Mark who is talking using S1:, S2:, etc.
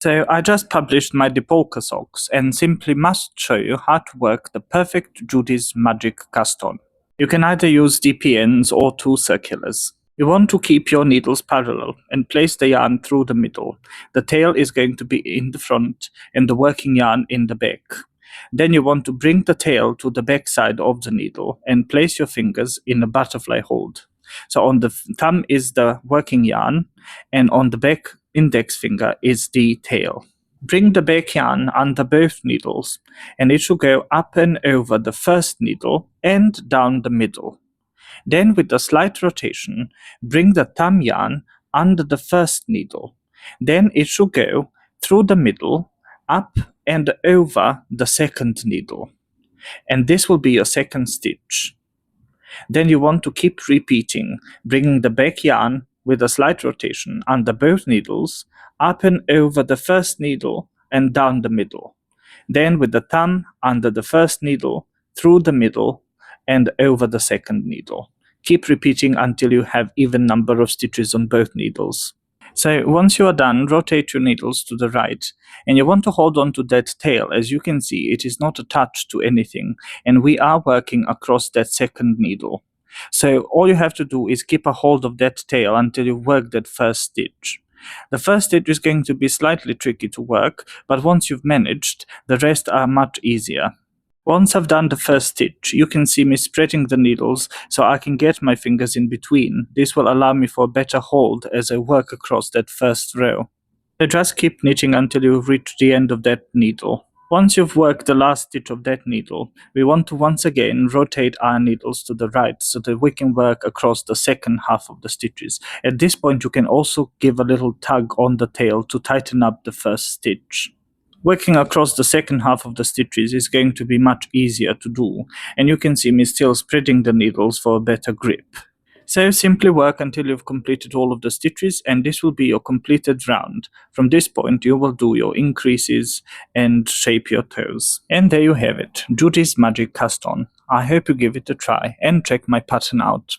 S1: So I just published my Depolka socks and simply must show you how to work the perfect Judy's magic cast-on. You can either use DPNs or two circulars. You want to keep your needles parallel and place the yarn through the middle. The tail is going to be in the front and the working yarn in the back. Then you want to bring the tail to the back side of the needle and place your fingers in a butterfly hold. So on the thumb is the working yarn and on the back index finger is the tail. Bring the back yarn under both needles and it should go up and over the first needle and down the middle. Then with a slight rotation, bring the thumb yarn under the first needle. Then it should go through the middle, up and over the second needle. And this will be your second stitch. Then you want to keep repeating, bringing the back yarn with a slight rotation under both needles, up and over the first needle and down the middle. Then with the thumb under the first needle, through the middle and over the second needle. Keep repeating until you have even number of stitches on both needles. So once you are done, rotate your needles to the right and you want to hold on to that tail. As you can see, it is not attached to anything and we are working across that second needle. So all you have to do is keep a hold of that tail until you work that first stitch. The first stitch is going to be slightly tricky to work, but once you've managed, the rest are much easier. Once I've done the first stitch, you can see me spreading the needles so I can get my fingers in between. This will allow me for a better hold as I work across that first row. So just keep knitting until you reach the end of that needle. Once you've worked the last stitch of that needle, we want to once again rotate our needles to the right so that we can work across the second half of the stitches. At this point you can also give a little tug on the tail to tighten up the first stitch. Working across the second half of the stitches is going to be much easier to do, and you can see me still spreading the needles for a better grip. So simply work until you've completed all of the stitches, and this will be your completed round. From this point you will do your increases and shape your toes. And there you have it, Judy's magic cast on. I hope you give it a try and check my pattern out.